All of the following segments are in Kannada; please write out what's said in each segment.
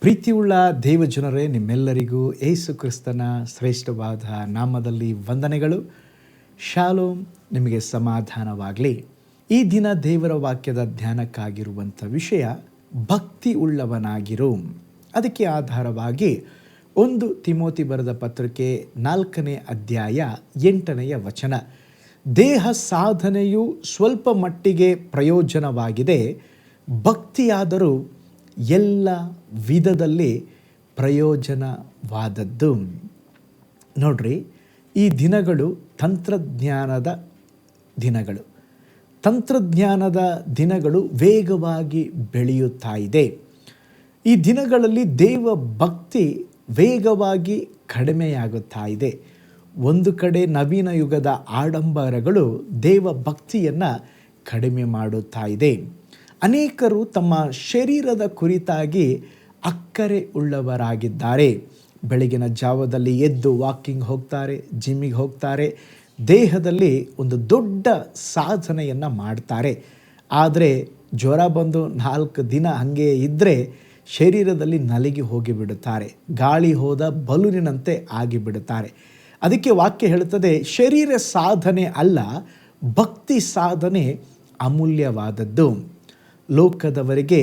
ಪ್ರೀತಿಯುಳ್ಳ ದೇವಜನರೇ, ನಿಮ್ಮೆಲ್ಲರಿಗೂ ಯೇಸು ಕ್ರಿಸ್ತನ ಶ್ರೇಷ್ಠವಾದ ನಾಮದಲ್ಲಿ ವಂದನೆಗಳು. ಶಾಲೋಮ್, ನಿಮಗೆ ಸಮಾಧಾನವಾಗಲಿ. ಈ ದಿನ ದೇವರ ವಾಕ್ಯದ ಧ್ಯಾನಕ್ಕಾಗಿರುವಂಥ ವಿಷಯ ಭಕ್ತಿ ಉಳ್ಳವನಾಗಿರು. ಅದಕ್ಕೆ ಆಧಾರವಾಗಿ 1 ತಿಮೋತಿ ಬರೆದ ಪತ್ರಿಕೆ 4ನೇ ಅಧ್ಯಾಯ 8ನೇ ವಚನ. ದೇಹ ಸಾಧನೆಯು ಸ್ವಲ್ಪ ಮಟ್ಟಿಗೆ ಪ್ರಯೋಜನವಾಗಿದೆ, ಭಕ್ತಿಯಾದರೂ ಎಲ್ಲ ವಿಧದಲ್ಲಿ ಪ್ರಯೋಜನವಾದದ್ದು. ನೋಡ್ರಿ, ಈ ದಿನಗಳು ತಂತ್ರಜ್ಞಾನದ ದಿನಗಳು. ತಂತ್ರಜ್ಞಾನದ ದಿನಗಳು ವೇಗವಾಗಿ ಬೆಳೆಯುತ್ತಾ ಇದೆ. ಈ ದಿನಗಳಲ್ಲಿ ದೇವ ಭಕ್ತಿ ವೇಗವಾಗಿ ಕಡಿಮೆಯಾಗುತ್ತಾ ಇದೆ. ಒಂದು ಕಡೆ ನವೀನ ಯುಗದ ಆಡಂಬರಗಳು ದೇವ ಭಕ್ತಿಯನ್ನು ಕಡಿಮೆ ಮಾಡುತ್ತಾ ಇದೆ. ಅನೇಕರು ತಮ್ಮ ಶರೀರದ ಕುರಿತಾಗಿ ಅಕ್ಕರೆ ಉಳ್ಳವರಾಗಿದ್ದಾರೆ. ಬೆಳಗಿನ ಜಾವದಲ್ಲಿ ಎದ್ದು ವಾಕಿಂಗ್ ಹೋಗ್ತಾರೆ, ಜಿಮ್ಮಿಗೆ ಹೋಗ್ತಾರೆ, ದೇಹದಲ್ಲಿ ಒಂದು ದೊಡ್ಡ ಸಾಧನೆಯನ್ನು ಮಾಡ್ತಾರೆ. ಆದರೆ ಜ್ವರ ಬಂದು 4 ದಿನ ಹಾಗೆ ಇದ್ದರೆ ಶರೀರದಲ್ಲಿ ನಲಿಗೆ ಹೋಗಿಬಿಡುತ್ತಾರೆ, ಗಾಳಿ ಹೋದ ಬಲೂನಿನಂತೆ ಆಗಿಬಿಡುತ್ತಾರೆ. ಅದಕ್ಕೆ ವಾಕ್ಯ ಹೇಳುತ್ತದೆ, ಶರೀರ ಸಾಧನೆ ಅಲ್ಲ, ಭಕ್ತಿ ಸಾಧನೆ ಅಮೂಲ್ಯವಾದದ್ದು. ಲೋಕದವರಿಗೆ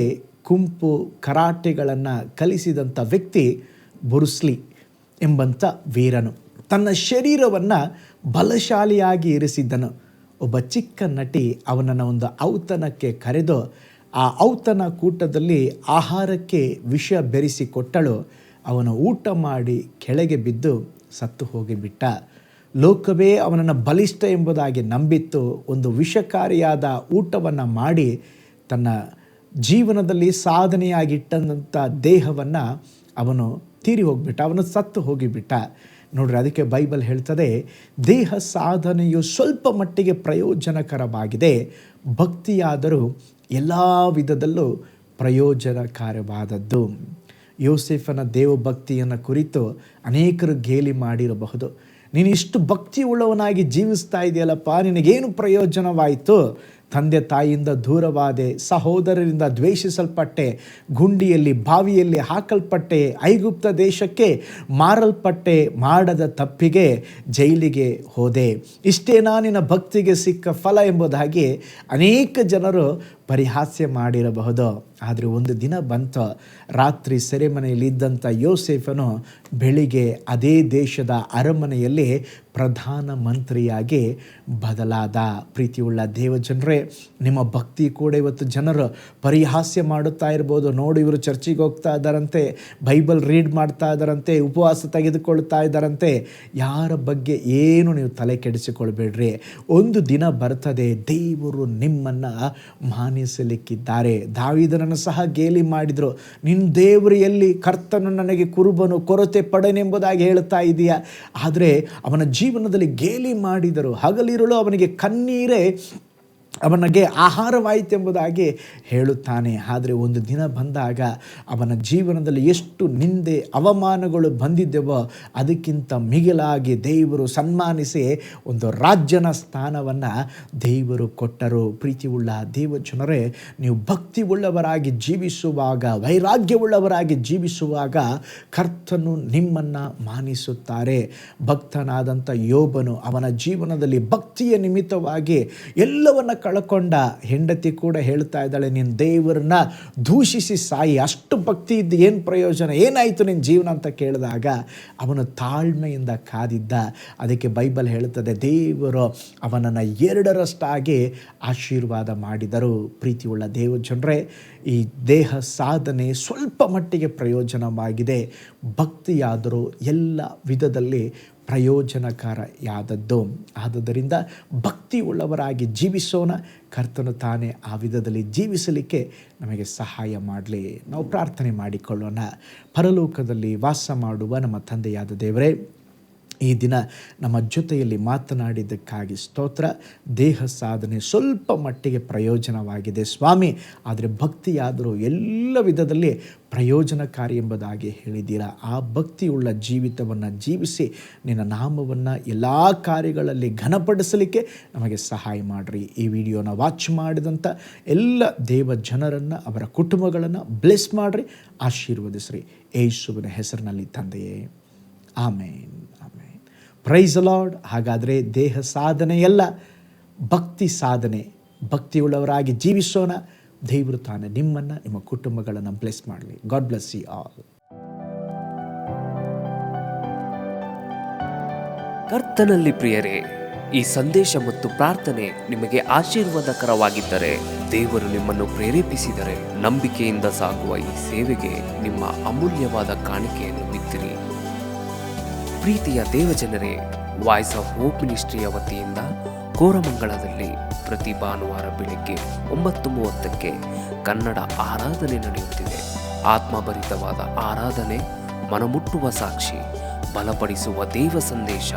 ಕುಂಪು ಕರಾಟೆಗಳನ್ನು ಕಲಿಸಿದಂಥ ವ್ಯಕ್ತಿ ಬ್ರೂಸ್ಲಿ ಎಂಬಂಥ ವೀರನು ತನ್ನ ಶರೀರವನ್ನು ಬಲಶಾಲಿಯಾಗಿ ಇರಿಸಿದ್ದನು. ಒಬ್ಬ ಚಿಕ್ಕ ನಟಿ ಅವನನ್ನು ಒಂದು ಔತಣಕ್ಕೆ ಕರೆದು ಆ ಔತಣ ಕೂಟದಲ್ಲಿ ಆಹಾರಕ್ಕೆ ವಿಷ ಬೆರೆಸಿಕೊಟ್ಟಳು. ಅವನು ಊಟ ಮಾಡಿ ಕೆಳಗೆ ಬಿದ್ದು ಸತ್ತು ಹೋಗಿಬಿಟ್ಟ. ಲೋಕವೇ ಅವನನ್ನು ಬಲಿಷ್ಠ ಎಂಬುದಾಗಿ ನಂಬಿತ್ತು. ಒಂದು ವಿಷಕಾರಿಯಾದ ಊಟವನ್ನು ಮಾಡಿ ತನ್ನ ಜೀವನದಲ್ಲಿ ಸಾಧನೆಯಾಗಿಟ್ಟಂಥ ದೇಹವನ್ನು ಅವನು ತೀರಿ ಹೋಗಿಬಿಟ್ಟ, ಅವನು ಸತ್ತು ಹೋಗಿಬಿಟ್ಟ. ನೋಡ್ರಿ, ಅದಕ್ಕೆ ಬೈಬಲ್ ಹೇಳ್ತದೆ, ದೇಹ ಸಾಧನೆಯು ಸ್ವಲ್ಪ ಮಟ್ಟಿಗೆ ಪ್ರಯೋಜನಕರವಾಗಿದೆ, ಭಕ್ತಿಯಾದರೂ ಎಲ್ಲ ವಿಧದಲ್ಲೂ ಪ್ರಯೋಜನಕಾರವಾದದ್ದು. ಯೋಸೇಫನ ದೇವಭಕ್ತಿಯನ್ನು ಕುರಿತು ಅನೇಕರು ಗೇಲಿ ಮಾಡಿರಬಹುದು. ನೀನು ಇಷ್ಟು ಭಕ್ತಿ ಉಳ್ಳವನಾಗಿ ಜೀವಿಸ್ತಾ ಇದೆಯಲ್ಲಪ್ಪ, ನಿನಗೇನು ಪ್ರಯೋಜನವಾಯಿತು? ತಂದೆ ತಾಯಿಯಿಂದ ದೂರವಾದೆ, ಸಹೋದರರಿಂದ ದ್ವೇಷಿಸಲ್ಪಟ್ಟೆ, ಗುಂಡಿಯಲ್ಲಿ ಬಾವಿಯಲ್ಲಿ ಹಾಕಲ್ಪಟ್ಟೆ, ಐಗುಪ್ತ ದೇಶಕ್ಕೆ ಮಾರಲ್ಪಟ್ಟೆ, ಮಾಡದ ತಪ್ಪಿಗೆ ಜೈಲಿಗೆ ಹೋದೆ, ಇಷ್ಟೇನಾ ನಿನ್ನ ಭಕ್ತಿಗೆ ಸಿಕ್ಕ ಫಲ ಎಂಬುದಾಗಿ ಅನೇಕ ಜನರು ಪರಿಹಾಸ್ಯ ಮಾಡಿರಬಹುದು. ಆದರೆ ಒಂದು ದಿನ ಬಂತು, ರಾತ್ರಿ ಸೆರೆಮನೆಯಲ್ಲಿ ಇದ್ದಂಥ ಯೋಸೇಫನು ಬೆಳಿಗ್ಗೆ ಅದೇ ದೇಶದ ಅರಮನೆಯಲ್ಲಿ ಪ್ರಧಾನ ಮಂತ್ರಿಯಾಗಿ ಬದಲಾದ. ಪ್ರೀತಿಯುಳ್ಳ ದೇವಜನರೇ, ನಿಮ್ಮ ಭಕ್ತಿ ಕೂಡ ಇವತ್ತು ಜನರು ಪರಿಹಾಸ್ಯ ಮಾಡುತ್ತಾ ಇರ್ಬೋದು. ನೋಡಿ, ಇವರು ಚರ್ಚಿಗೆ ಹೋಗ್ತಾ ಇದ್ದಾರಂತೆ, ಬೈಬಲ್ ರೀಡ್ ಮಾಡ್ತಾ ಇದ್ದಾರಂತೆ, ಉಪವಾಸ ತೆಗೆದುಕೊಳ್ತಾ ಇದ್ದಾರಂತೆ. ಯಾರ ಬಗ್ಗೆ ಏನು ನೀವು ತಲೆ ಕೆಡಿಸಿಕೊಳ್ಬೇಡ್ರಿ. ಒಂದು ದಿನ ಬರ್ತದೆ, ದೇವರು ನಿಮ್ಮನ್ನು ಮಾನಿಸಲಿಕ್ಕಿದ್ದಾರೆ. ದಾವೀದನನ್ನು ಸಹ ಗೇಲಿ ಮಾಡಿದರು. ನಿನ್ನ ದೇವರು ಎಲ್ಲಿ? ಕರ್ತನು ನನಗೆ ಕುರುಬನು, ಕೊರತೆ ಪಡನೆಂಬುದಾಗಿ ಹೇಳ್ತಾ ಇದೆಯಾ? ಆದರೆ ಅವನ ಜೀವನದಲ್ಲಿ ಗೇಲಿ ಮಾಡಿದರು. ಹಗಲಿರುಳು ಅವನಿಗೆ ಕಣ್ಣೀರೇ ಅವನಿಗೆ ಆಹಾರವಾಯಿತೆಂಬುದಾಗಿ ಹೇಳುತ್ತಾನೆ. ಆದರೆ ಒಂದು ದಿನ ಬಂದಾಗ ಅವನ ಜೀವನದಲ್ಲಿ ಎಷ್ಟು ನಿಂದೆ ಅವಮಾನಗಳು ಬಂದಿದ್ದೆವೋ ಅದಕ್ಕಿಂತ ಮಿಗಿಲಾಗಿ ದೇವರು ಸನ್ಮಾನಿಸಿ ಒಂದು ರಾಜ್ಯನ ಸ್ಥಾನವನ್ನು ದೇವರು ಕೊಟ್ಟರು. ಪ್ರೀತಿಯುಳ್ಳ ದೇವಜನರೇ, ನೀವು ಭಕ್ತಿ ಉಳ್ಳವರಾಗಿ ಜೀವಿಸುವಾಗ, ವೈರಾಗ್ಯವುಳ್ಳವರಾಗಿ ಜೀವಿಸುವಾಗ ಕರ್ತನು ನಿಮ್ಮನ್ನು ಮಾನಿಸುತ್ತಾರೆ. ಭಕ್ತನಾದಂಥ ಯೋಬನು ಅವನ ಜೀವನದಲ್ಲಿ ಭಕ್ತಿಯ ನಿಮಿತ್ತವಾಗಿ ಎಲ್ಲವನ್ನ ಕಳ್ಕೊಂಡ. ಹೆಂಡತಿ ಕೂಡ ಹೇಳ್ತಾ ಇದ್ದಾಳೆ, ನಿನ್ನ ದೇವರನ್ನ ದೂಷಿಸಿ ಸಾಯಿ, ಅಷ್ಟು ಭಕ್ತಿ ಇದ್ದು ಏನು ಪ್ರಯೋಜನ, ಏನಾಯಿತು ನಿನ್ನ ಜೀವನ ಅಂತ ಕೇಳಿದಾಗ ಅವನು ತಾಳ್ಮೆಯಿಂದ ಕಾದಿದ್ದ. ಅದಕ್ಕೆ ಬೈಬಲ್ ಹೇಳುತ್ತದೆ, ದೇವರು ಅವನನ್ನು 2ರಷ್ಟಾಗಿ ಆಶೀರ್ವಾದ ಮಾಡಿದರು. ಪ್ರೀತಿಯುಳ್ಳ ದೇವಜನರೇ, ಈ ದೇಹ ಸಾಧನೆ ಸ್ವಲ್ಪ ಮಟ್ಟಿಗೆ ಪ್ರಯೋಜನವಾಗಿದೆ, ಭಕ್ತಿಯಾದರೂ ಎಲ್ಲ ವಿಧದಲ್ಲಿ ಪ್ರಯೋಜನಕಾರಿಯಾದದ್ದು. ಆದುದರಿಂದ ಭಕ್ತಿ ಉಳ್ಳವರಾಗಿ ಜೀವಿಸೋಣ. ಕರ್ತನು ತಾನೇ ಆ ವಿಧದಲ್ಲಿ ಜೀವಿಸಲಿಕ್ಕೆ ನಮಗೆ ಸಹಾಯ ಮಾಡಲಿ. ನಾವು ಪ್ರಾರ್ಥನೆ ಮಾಡಿಕೊಳ್ಳೋಣ. ಪರಲೋಕದಲ್ಲಿ ವಾಸ ಮಾಡುವ ನಮ್ಮ ತಂದೆಯಾದ ದೇವರೇ, ಈ ದಿನ ನಮ್ಮ ಜೊತೆಯಲ್ಲಿ ಮಾತನಾಡಿದ್ದಕ್ಕಾಗಿ ಸ್ತೋತ್ರ. ದೇಹ ಸಾಧನೆ ಸ್ವಲ್ಪ ಮಟ್ಟಿಗೆ ಪ್ರಯೋಜನವಾಗಿದೆ ಸ್ವಾಮಿ, ಆದರೆ ಭಕ್ತಿಯಾದರೂ ಎಲ್ಲ ವಿಧದಲ್ಲಿ ಪ್ರಯೋಜನಕಾರಿ ಎಂಬುದಾಗಿ ಹೇಳಿದ್ದೀರಾ. ಆ ಭಕ್ತಿಯುಳ್ಳ ಜೀವಿತವನ್ನು ಜೀವಿಸಿ ನಿನ್ನ ನಾಮವನ್ನು ಎಲ್ಲ ಕಾರ್ಯಗಳಲ್ಲಿ ಘನಪಡಿಸಲಿಕ್ಕೆ ನಮಗೆ ಸಹಾಯ ಮಾಡಿರಿ. ಈ ವಿಡಿಯೋನ ವಾಚ್ ಮಾಡಿದಂಥ ಎಲ್ಲ ದೇವ ಜನರನ್ನು, ಅವರ ಕುಟುಂಬಗಳನ್ನು ಬ್ಲೆಸ್ ಮಾಡಿರಿ, ಆಶೀರ್ವದಿಸ್ರಿ. ಯೇಸುವಿನ ಹೆಸರಿನಲ್ಲಿ ತಂದೆಯೇ, ಆಮೇನ್. Praise the lord. ಹಾಗಾದರೆ ದೇಹ ಸಾಧನೆಯಲ್ಲ, ಭಕ್ತಿ ಸಾಧನೆ. ಭಕ್ತಿಯುಳ್ಳವರಾಗಿ ಜೀವಿಸೋಣ. ದೇವರು ತಾನೇ ನಿಮ್ಮನ್ನು, ನಿಮ್ಮ ಕುಟುಂಬಗಳನ್ನು ಬ್ಲೆಸ್ ಮಾಡಲಿ. God bless you all. ಕರ್ತನಲ್ಲಿ ಪ್ರಿಯರೇ, ಈ ಸಂದೇಶ ಮತ್ತು ಪ್ರಾರ್ಥನೆ ನಿಮಗೆ ಆಶೀರ್ವಾದಕರವಾಗಿದ್ದರೆ, ದೇವರು ನಿಮ್ಮನ್ನು ಪ್ರೇರೇಪಿಸಿದರೆ, ನಂಬಿಕೆಯಿಂದ ಸಾಗುವ ಈ ಸೇವೆಗೆ ನಿಮ್ಮ ಅಮೂಲ್ಯವಾದ ಕಾಣಿಕೆಯನ್ನು ಬಿತ್ತಿರಿ. ಪ್ರೀತಿಯ ದೇವಜನರೇ, ವಾಯ್ಸ್ ಆಫ್ ಹೋಪ್ ಮಿನಿಸ್ಟ್ರಿಯ ವತಿಯಿಂದ ಕೋರಮಂಗಲದಲ್ಲಿ ಪ್ರತಿ ಭಾನುವಾರ ಬೆಳಿಗ್ಗೆ 9:30ಕ್ಕೆ ಕನ್ನಡ ಆರಾಧನೆ ನಡೆಯುತ್ತಿದೆ. ಆತ್ಮಭರಿತವಾದ ಆರಾಧನೆ, ಮನಮುಟ್ಟುವ ಸಾಕ್ಷಿ, ಬಲಪಡಿಸುವ ದೇವ ಸಂದೇಶ.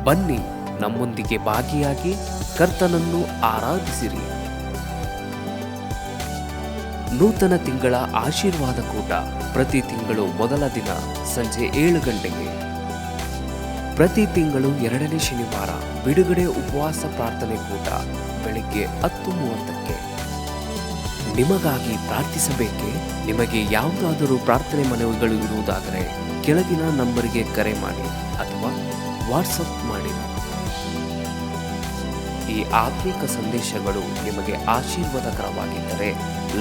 ಬನ್ನಿ, ನಮ್ಮೊಂದಿಗೆ ಭಾಗಿಯಾಗಿ ಕರ್ತನನ್ನು ಆರಾಧಿಸಿರಿ. ನೂತನ ತಿಂಗಳ ಆಶೀರ್ವಾದ ಕೂಟ ಪ್ರತಿ ತಿಂಗಳು ಮೊದಲ ದಿನ ಸಂಜೆ 7 ಗಂಟೆಗೆ. ಪ್ರತಿ ತಿಂಗಳು 2ನೇ ಶನಿವಾರ ಬಿಡುಗಡೆ ಉಪವಾಸ ಪ್ರಾರ್ಥನೆ ಕೂಟ ಬೆಳಿಗ್ಗೆ 10:30ಕ್ಕೆ. ನಿಮಗಾಗಿ ಪ್ರಾರ್ಥಿಸಬೇಕೆ? ನಿಮಗೆ ಯಾವುದಾದರೂ ಪ್ರಾರ್ಥನೆ ಮನವಿಗಳು ಇರುವುದಾದರೆ ಕೆಳಗಿನ ನಂಬರಿಗೆ ಕರೆ ಮಾಡಿ ಅಥವಾ ವಾಟ್ಸಪ್ ಮಾಡಿ. ಈ ಆತ್ಮಿಕ ಸಂದೇಶಗಳು ನಿಮಗೆ ಆಶೀರ್ವಾದಕರವಾಗಿದ್ದರೆ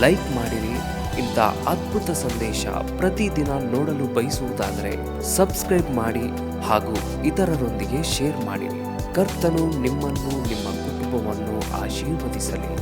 ಲೈಕ್ ಮಾಡಿರಿ. ಇಂಥ ಅದ್ಭುತ ಸಂದೇಶ ಪ್ರತಿದಿನ ನೋಡಲು ಬಯಸುವುದಾದರೆ ಸಬ್ಸ್ಕ್ರೈಬ್ ಮಾಡಿ ಹಾಗೂ ಇತರರೊಂದಿಗೆ ಶೇರ್ ಮಾಡಿರಿ. ಕರ್ತನು ನಿಮ್ಮನ್ನು, ನಿಮ್ಮ ಕುಟುಂಬವನ್ನು ಆಶೀರ್ವದಿಸಲಿ.